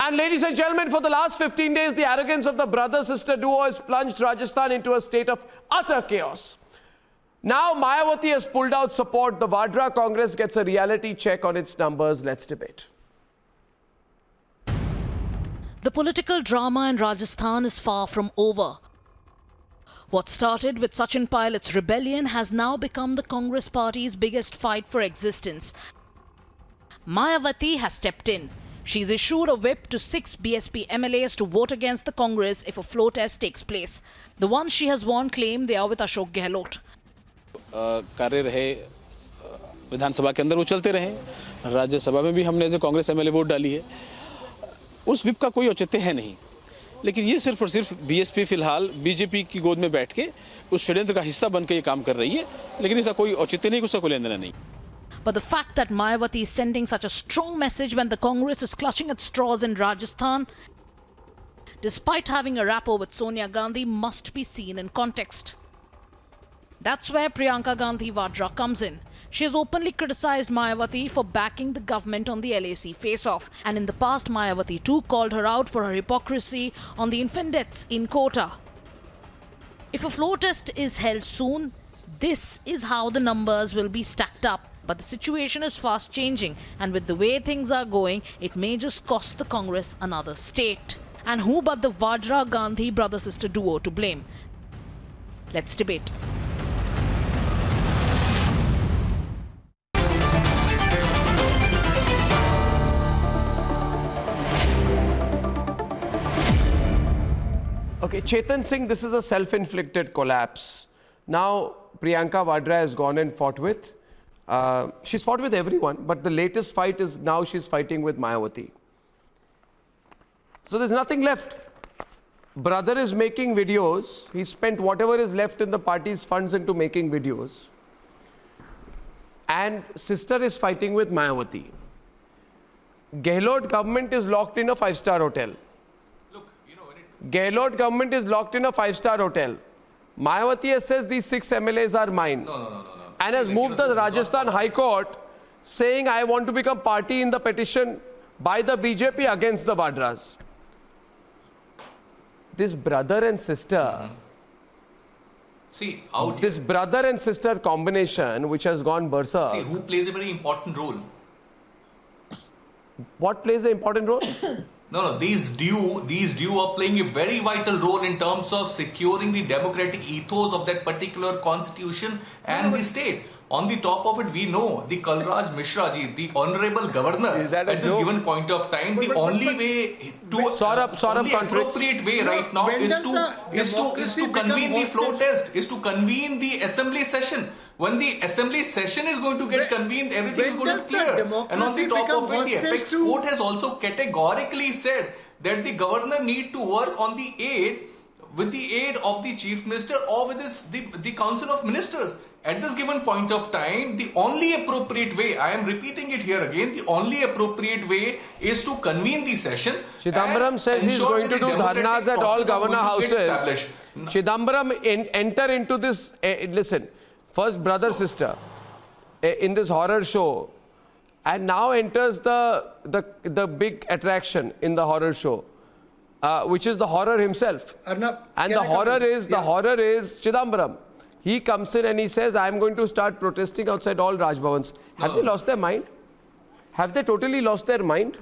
And ladies and gentlemen, for the last 15 days, the arrogance of the brother-sister duo has plunged Rajasthan into a state of utter chaos. Now Mayawati has pulled out support. The Vadra Congress gets a reality check on its numbers. Let's debate. The political drama in Rajasthan is far from over. What started with Sachin Pilot's rebellion has now become the Congress party's biggest fight for existence. Mayawati has stepped in. She's issued a whip to 6 BSP MLAs to vote against the Congress if a floor test takes place. The ones she has won claim they are with Ashok Gehlot. कार्य रहे विधानसभा के अंदर वो चलते रहे, राज्यसभा में भी हमने as a Congress MLA vote डाली है। उस विप का कोई औचित्य है नहीं, लेकिन ये सिर्फ और सिर्फ बीएसपी फिलहाल बीजेपी की गोद में बैठ के उस षड्यंत्र का हिस्सा बनकर ये काम कर रही है, लेकिन इसका कोई औचित्य नहीं, उसका कोई लेना नहीं। But the fact that Mayawati is sending such a strong message when the Congress is clutching at straws in Rajasthan, despite having a rapport with Sonia Gandhi, must be seen in context. That's where Priyanka Gandhi Vadra comes in. She has openly criticized Mayawati for backing the government on the LAC face-off. And in the past, Mayawati too called her out for her hypocrisy on the infant deaths in Kota. If a floor test is held soon, this is how the numbers will be stacked up. But the situation is fast changing, and with the way things are going, it may just cost the Congress another state. And who but the Vadra Gandhi brother-sister duo to blame? Let's debate. Okay, Chetan Singh, this is a self-inflicted collapse. Now, Priyanka Vadra has gone and fought with. She's fought with everyone, but the latest fight is now she's fighting with Mayawati. So there's nothing left. Brother is making videos. He spent whatever is left in the party's funds into making videos. And sister is fighting with Mayawati. Gehlot government is locked in a 5-star hotel. Gehlot government is locked in a 5-star hotel. Mayawati says these 6 MLAs are mine. No. And has moved the Rajasthan High Court saying I want to become party in the petition by the BJP against the Vadras. This brother and sister, this brother and sister combination which has gone berserk. See, who plays a very important role? What plays an important role? No, these duo are playing a very vital role in terms of securing the democratic ethos of that particular constitution and the state. On the top of it, we know the Kalraj Mishra ji, the honorable governor, at this given point of time, the only way to only appropriate way right now is to convene the floor test, is to convene the assembly session. When the assembly session is going to get convened, everything is going to clear. And on the top of it, the apex court has also categorically said that the governor need to work on the aid, with the aid of the chief minister or with the council of ministers. At this given point of time, the only appropriate way, I am repeating it here again, the only appropriate way is to convene the session. Chidambaram says he's going to do dharnas at all governor houses. Chidambaram enter into this, listen, first brother sister in this horror show, and now enters the big attraction in the horror show, which is the horror himself. Arnab, and the horror is Chidambaram. He comes in and he says, I am going to start protesting outside all Raj Bhavans. Have they lost their mind? Have they totally lost their mind?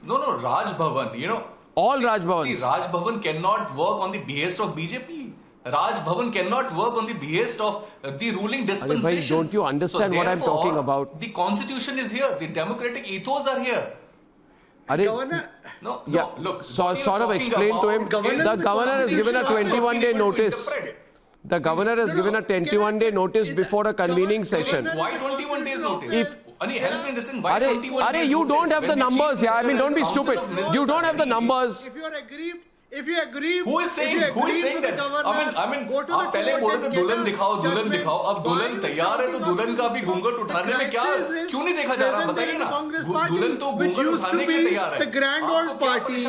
No, Raj Bhavan, all Raj Bhavans. See, Raj Bhavan cannot work on the behest of BJP. Raj Bhavan cannot work on the behest of the ruling dispensation. Don't you understand what I'm talking about? The constitution is here. The democratic ethos are here. Governor, look. Saurabh, explain to him. The governor has given a 21-day notice. The governor has given a 21-day notice before a convening session. Why 21 days notice? Help me understand. Why 21 days you don't have the numbers. Yeah, I mean, don't be stupid. You don't have the numbers. if you agree, who is saying that? I mean, go to the आप पहले बोल रहे थे दुल्हन judgment. दिखाओ. अब दुल्हन तैयार है तो दुल्हन का भी घूंघट उठाने में क्या क्यों नहीं देखा जा रहा बताइए ना. दुल्हन तो which घूंघट used to उठाने के be तैयार है. the grand old party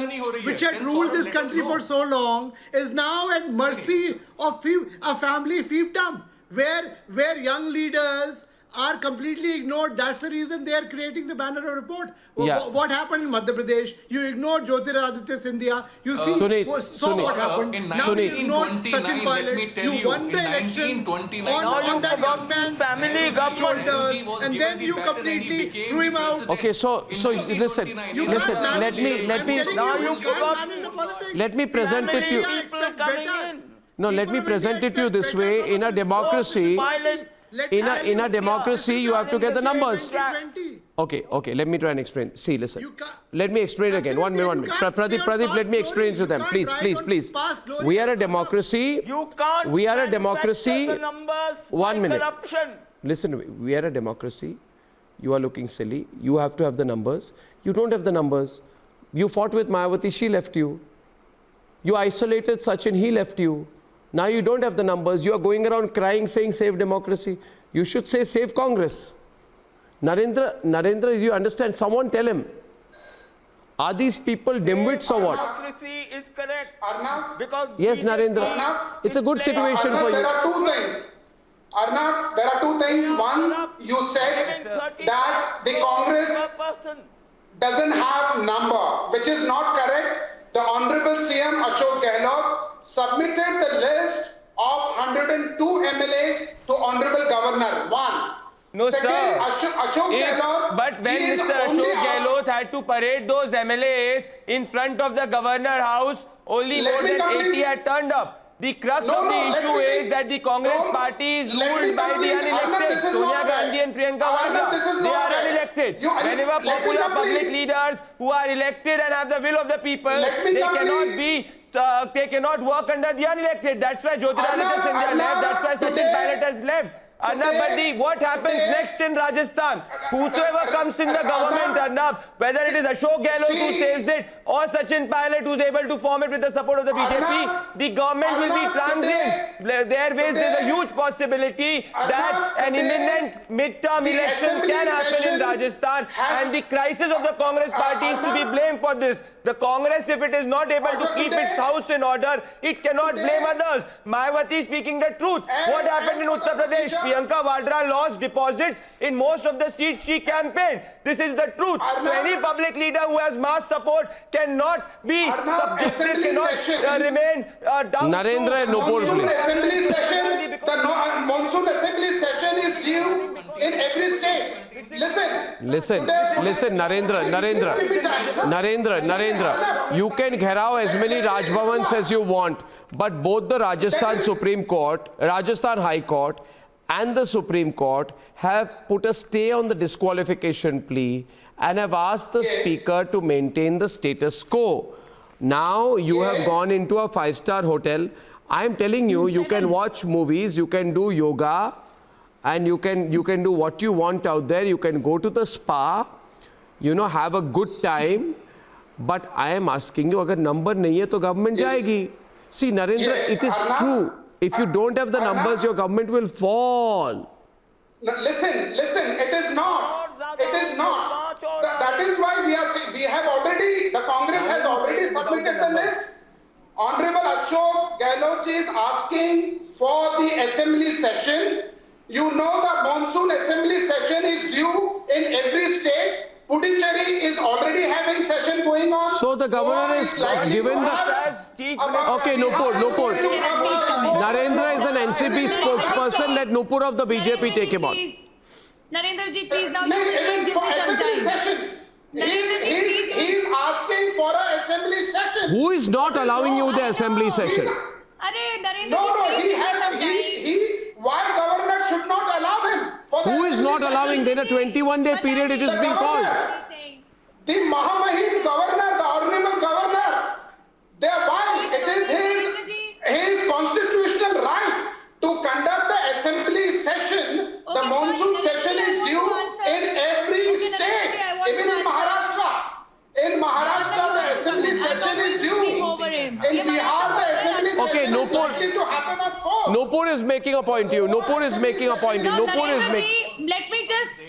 which had ruled this country for so long is now at mercy of a family fiefdom where young leaders are completely ignored. That's the reason they are creating the banner of report. Yeah. What happened in Madhya Pradesh? You ignored Jyotiraditya Scindia. You see, Sunit, saw what happened. In Now you ignored 1929, Sachin let me Pilot. tell You you, won the in election 1929, on that young man's family government. shoulders, and then you completely threw him out. Okay, so listen, You listen. can't Let me Now you can't forgot- manage the politics. let me present it to you. India People expect coming better. in. No, let me People of present India it to you this expect way. better In a from this democracy, Violent. in a democracy, you have to get the numbers. 2020. Okay, let me try and explain. See, listen. You can't- Let me explain again. One minute. You can't Pradeep, stay on let past me explain glory. to them. You Please, can't please, ride on please. past glory We are a and democracy. You can't We are a manufacture democracy. the numbers One by minute. corruption. Listen to me. We are a democracy. You are looking silly. You have to have the numbers. You don't have the numbers. You fought with Mayawati. She left you. You isolated Sachin. He left you. Now you don't have the numbers. You are going around crying, saying save democracy. You should say save Congress. Narendra, you understand? Someone tell him. Are these people dimwits or what? Democracy is correct. Arnab, Because Yes, BJP Narendra. It's a good situation for Arnab, you. there are two things. Arnab, there are two things. One, you said that the Congress per person. doesn't have number, which is not correct. The Honorable CM Ashok Gehlot submitted the list of 102 MLAs to Honorable Governor. One. No, Second, sir. Ashok Gehlot. But when he is Mr. only Ashok Gehlot had to parade those MLAs in front of the governor house, only Let more me than complete- 80 had turned up. The crux No, of the no, let issue me is take- that the Congress No, party is let me ruled by the complete. Arnab, unelected. this is Sonia not fair. Gandhi and Priyanka Arnab, Vadra. this is They not are fair. unelected. You- Whenever let me popular complete. public leaders who are elected and have the will of the people, Let me they complete. cannot be they cannot work under the unelected. That's why Jyotiraditya Arnab, Scindia left. Arnab, That's why Sachin today- Pilot has left. Arnab, but what happens today- next in Rajasthan? Whosoever comes in the government, Arnab, whether it is Ashok Gehlot who See- saves it or Sachin Pilot who's able to form it with the support of the BJP, Arnab, the government will be Arnab, transient. There's a huge possibility that Arnab, an today, imminent midterm the election assembly can happen in session Rajasthan, has- and the crisis of the Congress party is to be Arnab, blamed for this. The Congress, if it is not able to Arnab, keep today- its house in order, it cannot today- blame others. Mayawati speaking the truth. What happened in as per Uttar the Pradesh? procedure- Priyanka Vadra lost deposits in most of the seats she campaigned. This is the truth. So Arnab- any public leader who has mass support cannot be Arnab, subjected, assembly cannot session- remain down Narendra and to Nupur, Monsoon please. assembly session, monsoon assembly session is due in every state. Listen, Listen, Narendra. You can gherao as many Rajbhavans as you want, but both the Rajasthan Supreme Court, Rajasthan High Court, and the Supreme Court have put a stay on the disqualification plea and have asked the Speaker to maintain the status quo. Now you have gone into a 5-star hotel. I am telling you, you can watch movies, you can do yoga, and you can do what you want out there. You can go to the spa, have a good time. But I am asking you, agar number nahi hai, to government jayegi. See, Narendra, Yes, it is Arnab, true. If you don't have the Arnab, numbers, your government will fall. listen, it is not. It is not. That is why the Congress has already submitted the list. Honorable Ashok Gehlot is asking for the assembly session. You know the monsoon assembly session is due in every state. Puducherry is already having session going on. So the governor Goa is likely given to the- have Chief about- Okay, Nupur. Narendra is an NCP spokesperson. Let Nupur of the BJP take him on. Narendra ji, please now No, please give for me some assembly time. session. Narendra ji, please. He's asking for an assembly session. Who is not allowing you the assembly session? Arey, Narendra No, ji, please give me some he time. why governor should not allow him for the Who is assembly not session? allowing? In a 21-day period, it is being called. The Mahamahim governor, the honorable governor, why it is his constitutional right to conduct the assembly session. The Okay, monsoon fine. session Narendra, is I due want to answer. in every Okay, Narendra state, ji, I want even to in answer. Maharashtra. In Maharashtra, the assembly session is due. In Bihar, the assembly Okay, session is Nupur. likely to happen on 4th. Nupur is making a point to you. Nupur is making a point to you. Now, Nupur is Narendra making... ji,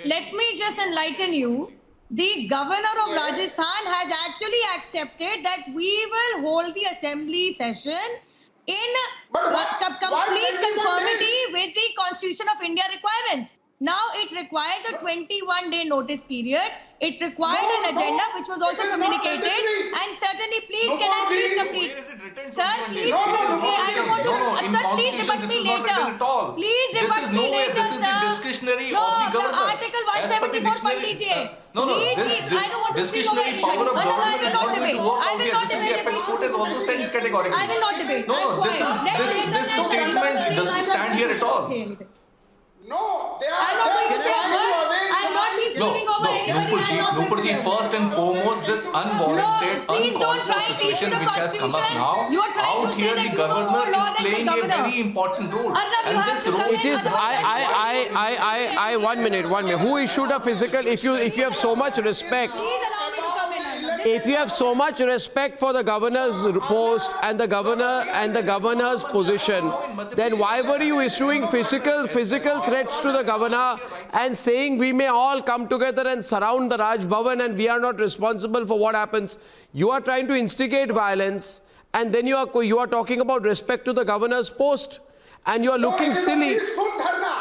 let me just enlighten you. The governor of Rajasthan has actually accepted that we will hold the assembly session in But why complete 21 conformity days? with the Constitution of India requirements. Now it requires a 21-day notice period. It required an agenda which was also it is not communicated. mandatory. And certainly, please, No, can I please Ji. complete? Where is it written? Sir, 21 please, days? No, this is no, okay. I don't want to. No, in Sir, please constitution rebut this me is not later. written at all. Please This rebut is me nowhere. later, This is sir. the discretionary No, of the governor. Article As per the 174 पढ़ dictionary- लीजिए. No, Read, this please. I don't want to speak discretionary over power of anyone. government I is will not going to work I out will here. not This is the debate apex it. court has also said categorically. I will not debate. No, I'm this quiet. Let is me this statement doesn't stand here at all. No, they are I'm not going to just say a trying to word. avail I'm not been the- No, speaking over anybody. Nupurji, I'm not going to say a word. first and foremost, this unwarranted, No, please don't uncalled for try and teach situation me the which has come up Constitution. now, You are trying to out say here that the you know governor more law is than the playing a governor. very important role. Arnab, you And have this to come role in. It is, I, 1 minute. Who issued a physical, if you have so much respect, Please allow me to come in. Arnab. This if you have so much respect for the governor's post and the governor's position, then why were you issuing physical threats to the governor and saying we may all come together and surround the Raj Bhavan and we are not responsible for what happens? You are trying to instigate violence, and then you are talking about respect to the governor's post, and you are looking No, silly. it is a peaceful dharna.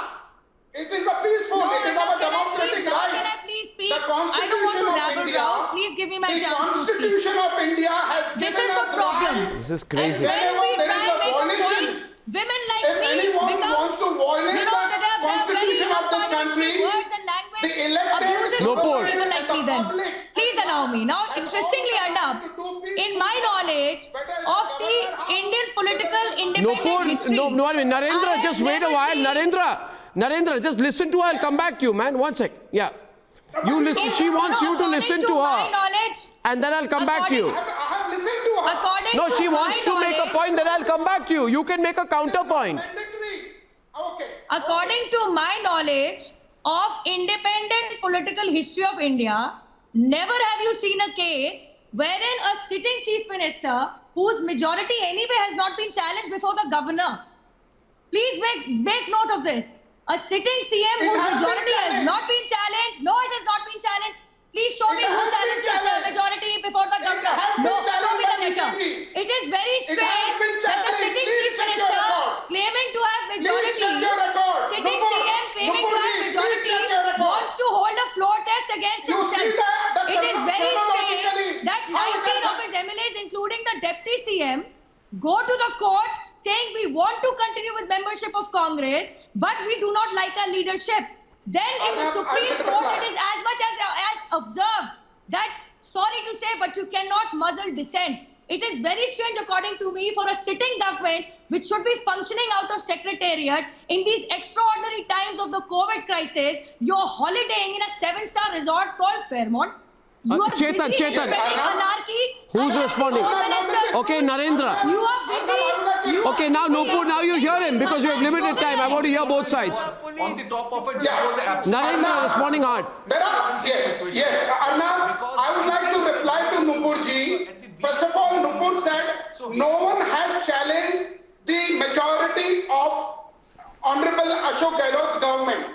It is a peaceful. No, it is Arnab, our can I democratic please- right. Can I please speak? The I don't want Constitution to of rabble India. rouse. Please give me my the chance to speak. Constitution of India has This given is the us problem. right. This is And crazy. when Whenever we there try is and a make a violation, point, women like If me anyone become, wants to violate you know, the they are very Constitution of this country, words and language the elected abuses No to point. people like me then. Please allow me. Now, interestingly, Arnab, in my knowledge of the Indian political independent history, Narendra, I just have wait a never while. seen- Narendra, just listen to her. I'll come back to you, man. 1 sec. Yeah. You listen. She wants you to listen to my her, knowledge, and then I'll come back to you. I have listened to her. according No, to she my wants to make a knowledge- point, then I'll come back to you. You can make a counterpoint. Mandatory. Okay. According to my knowledge of independent political history of India, never have you seen a case wherein a sitting chief minister whose majority anyway has not been challenged before the governor. Please make note of this. A sitting CM It whose has been majority has challenged. not been challenged. No, it has not been challenged. Please show It me who has been challenges the challenged. majority before the governor. has been No, show me the challenged by letter. BJP. It is very It has strange been that the challenged. sitting Please chief check your minister record. claiming to have Please majority, check your record. sitting Nupur, CM claiming to have Nupurji, please majority, check your record. wants to hold a floor test against You see himself. that It is very chronologically strange that how it 19 has- of his MLAs, including the deputy CM, go to the court saying we want to continue with membership of Congress, but we do not like our leadership. Then in the Arnab, I Supreme will Court, reply. it is as much as observed that, sorry to say, but you cannot muzzle dissent. It is very strange, according to me, for a sitting government which should be functioning out of secretariat in these extraordinary times of the COVID crisis, you're holidaying in a 7-star resort called Fairmont. You are Chetan, busy Chetan. defending anarchy. Who's Anarchy responding? Home Minister. Okay, Narendra. You are busy. You Okay, are now busy. Nupur, now you hear him because we have limited time. I want to hear both sides. On the top of it, Yeah. there was absolute. Narendra responding hard. There are, yes, Arnab, I would like to reply to Nupurji. First of all, Nupur said no one has challenged the majority of Honorable Ashok Gehlot's government.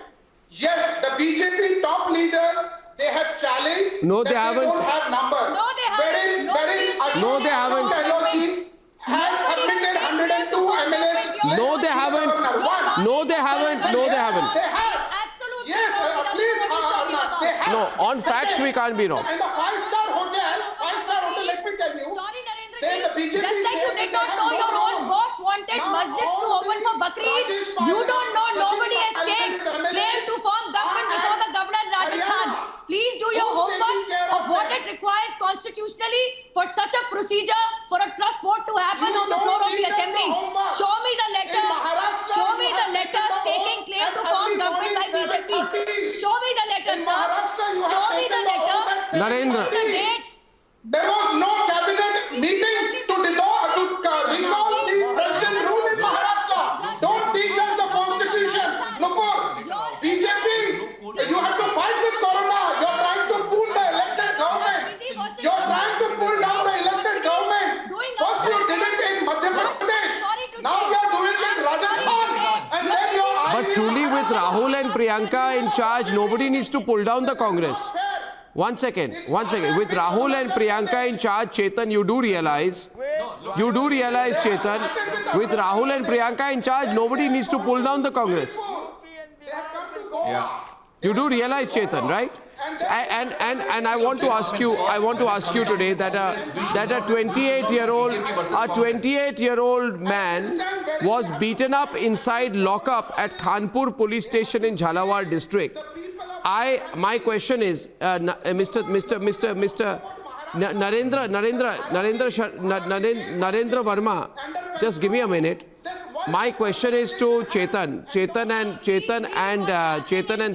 Yes, the BJP top leaders, they have challenged No, they that haven't. don't have numbers. No, they haven't. Wherein Nobody is Ashok No, they haven't. Gehlot ji has Nobody submitted has 102 MLAs. No, they haven't. One. No, they haven't. No, they haven't. They have. Absolutely. Yes, nobody please, knows what he's talking about. they have. No, on facts we can't be wrong. And the five-star hotel, let me tell you. Sorry, Narendra Then the ji. BJP Just like you said did that not they know have your no own rules. boss wanted Now masjids to all open the for Bakrid. Rajesh You Patil, don't know, Sachin nobody has Patil came, and his MLAs claimed to form government are before at the governor in Rajasthan. Haryana. Please do your Who's taking homework care of of what them? it requires constitutionally for such a procedure for a trust vote to happen You on the don't floor of the need them assembly. for homework. Show me the letter. In Maharashtra, Show me you the have letter taken the staking oath claim at to form early government by morning, BJP. 7:30. Show me the letter, In sir. Maharashtra, you have Show me taken the the letter. oath at Narendra. The 7:30. date. There was no cabinet meeting to dissolve, to resolve the president rule in Maharashtra. Don't teach us the constitution. Nupur, BJP, you have to fight with Corona. You're trying to pull the elected government. You're trying to pull down the elected government. First you did it in Madhya Pradesh. Now you're doing it in Rajasthan. And then you're But truly, with Rahul and Priyanka in charge, nobody needs to pull down the Congress. 1 second. With Rahul and Priyanka in charge, Chetan, you do realize, Chetan, with Rahul and Priyanka in charge, nobody needs to pull down the Congress. They have come to go. Yeah. You do realize, Chetan, right? And I want to ask you today that a 28-year-old man was beaten up inside lockup at Khanpur police station in Jhalawar district. My question is, Mr. Narendra Verma, just give me a minute. My question is to Chetan and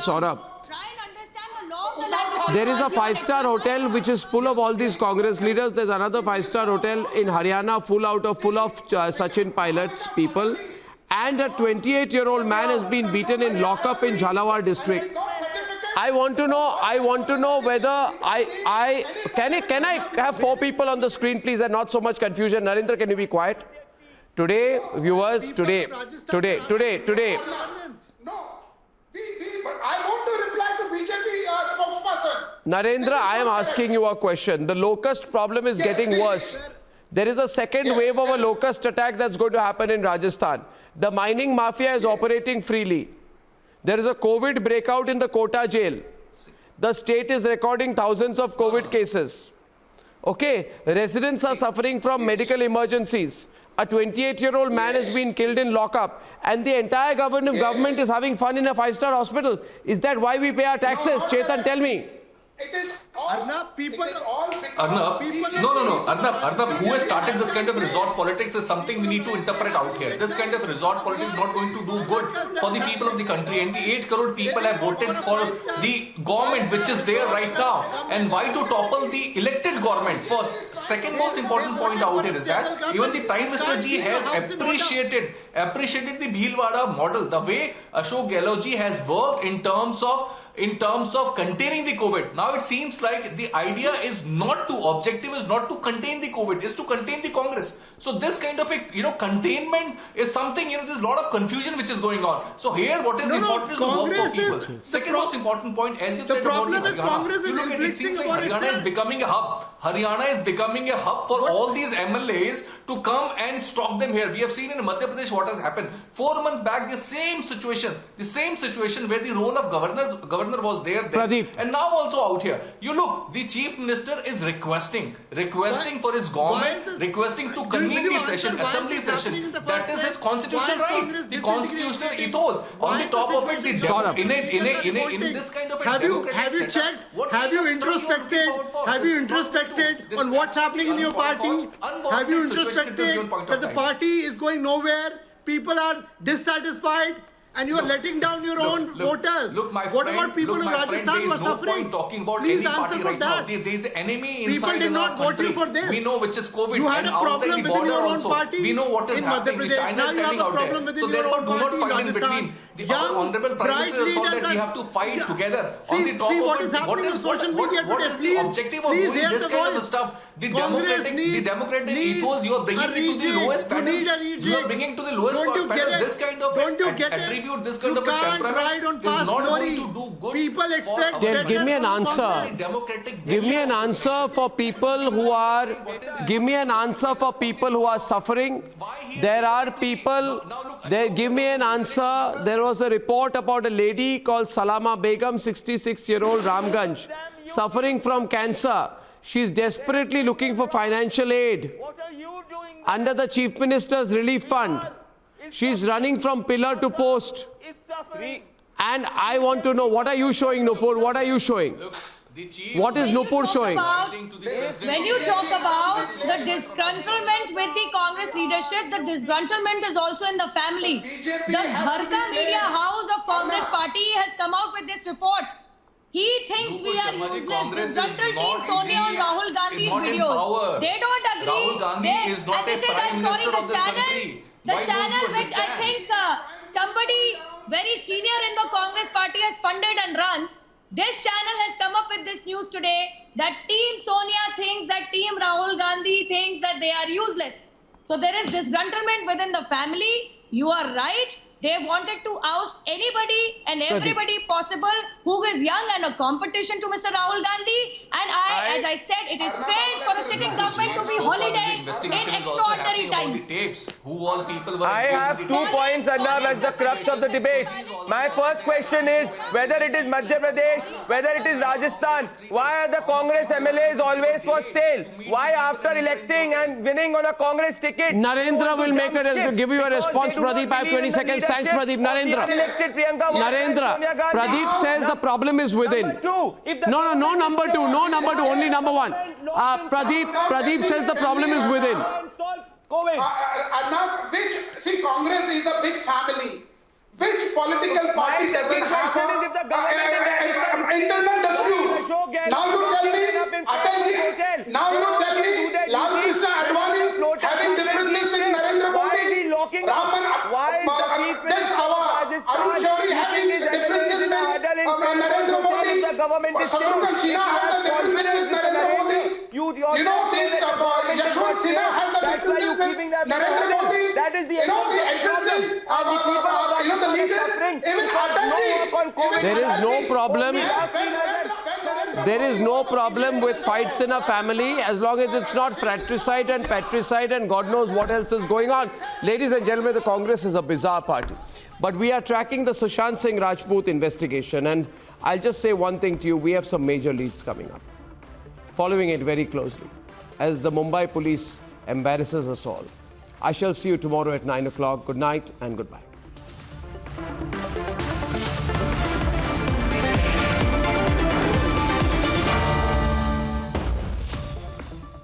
Saurabh. Try and understand the law of the land. There is a 5-star hotel which is full of all these Congress leaders. There's another 5-star hotel in Haryana full of Sachin Pilot's people. And a 28-year-old man has been beaten in lockup in Jhalawar district. I want to know whether can I have 4 people on the screen, please, and not so much confusion. Narendra, can you be quiet? Today, viewers, today. No. I want to reply to BJP spokesperson. Narendra, I am asking you a question. The locust problem is getting worse. There is a second wave of a locust attack that's going to happen in Rajasthan. The mining mafia is operating freely. There is a COVID breakout in the Kota jail. The state is recording thousands of COVID cases. Okay, residents are suffering from medical emergencies. A 28-year-old man has been killed in lockup, and the entire government is having fun in a 5-star hospital. Is that why we pay our taxes? Chetan, tell me. It is all, Arnab, people- it is all because Arnab, people are no. Arnab, who has started this kind of resort politics is something we need to interpret out here. This kind of resort politics is not going to do good for the people of the country. And the 8 crore people have voted for the government which is there right now. And why to topple the elected government first? Second most important point out here is that even the Prime Minister ji has appreciated the Bhilwara model, the way Ashok Gehlot ji has worked in terms of containing the COVID. Now it seems like the idea is not to, objective is not to contain the COVID, is to contain the Congress. So this kind of a, containment is something, there's a lot of confusion which is going on. So here what is important is to work for people. Second most important point, as you said about the Haryana, you look at it seems like Haryana is becoming a hub. Haryana is becoming a hub for all these MLAs to come and stop them here. We have seen in Madhya Pradesh what has happened. 4 months back, the same situation where the role of governor was there, Pradeep. and now also out here. You look, the chief minister is requesting for his government, requesting to convene the session, assembly session. That is his constitutional right, the constitutional ethos. On the top of it, the in this kind of a Have you democratic checked? setup, what Have you kind of structure are we looking introspected? forward for? Have you introspected on what's happening in your party? Have you introspected that the party is going nowhere? People are dissatisfied, and you are letting down your own voters. What about people in Rajasthan who are suffering? Talking about Please any answer party for right now. that. There is an enemy inside People did in our not vote you country. for this. We know which is COVID. You had and a problem outside the within your border own also. party We know what is in Madhya happening. The Pradesh. China Now is you have standing a out there. problem within So your therefore, own do not party in fight in Rajasthan. between. The Young, honorable Prime bright Minister thought that leaders we are- have to fight Yeah. together. On the See top what of is it, happening on social media what today. is the Please- objective of please doing hear this the kind of voice. stuff? The Congress democratic needs ethos you are bringing a it to the rejig. lowest You panel. need a You are rejig. bringing to the lowest Don't you panel get it? this kind of Don't you get it? attribute, this You kind of a can't temperament ride on is past not glory. going to do good. People for expect our better Give me an from the answer. Congress. democratic. Give me an answer for people who are. Give me an answer for people who are suffering. There are people. Give me an answer. There was a report about a lady called Salama Begum, 66-year-old Ramganj, suffering from cancer. She's desperately looking for financial aid What are you doing? under the Chief Minister's Relief Fund. She's running from pillar to post. Is suffering. And I want to know, what are you showing, Nupur? What are you showing? What is Nupur showing? When you talk about the disgruntlement with the Congress leadership, the disgruntlement is also in the family. The Dharka Media House of Congress Party has come out with this report. He thinks we are useless. Disgruntled team Sonia and Rahul Gandhi's videos. They don't agree. Rahul Gandhi is not and a prime minister of this country. The Why don't channel you which I understand? think somebody very senior in the Congress party has funded and runs, this channel has come up with this news today that Team Sonia thinks that Team Rahul Gandhi thinks that they are useless. So there is disgruntlement within the family. You are right. They wanted to oust anybody and everybody possible who is young and a competition to Mr. Rahul Gandhi. And as I said, it is strange for a sitting government to be holidaying in extraordinary times. Who all people were I have 2 points, Arnav, as the crux of the debate. My first question is whether it is Madhya Pradesh, whether it is Rajasthan, why are the Congress MLAs always for sale? Why after electing and winning on a Congress ticket? Narendra will make give you a response, Pradeep. I have 20 seconds. Thanks, Pradeep. Narendra. Pradeep says the problem is within. No, number two. No, number two. Only number one. Pradeep says the problem is within. Now, Congress is a big family. Which political party doesn't have internal dispute? Now you tell me, Atalji, now you tell me, Lal Krishna Advani having differences with Narendra Modi, this Arun Shourie having differences with Narendra Modi, Shatrughan Sinha has a differences with Narendra Modi. You know this, Yashwant Sinha has a differences with Narendra Modi. That is the existence of the people of the leaders, even Atalji. There is no problem. There is no problem with fights in a family as long as it's not fratricide and patricide and God knows what else is going on. Ladies and gentlemen, the Congress is a bizarre party. But we are tracking the Sushant Singh Rajput investigation, and I'll just say one thing to you. We have some major leads coming up. Following it very closely as the Mumbai police embarrasses us all. I shall see you tomorrow at 9 o'clock. Good night and goodbye.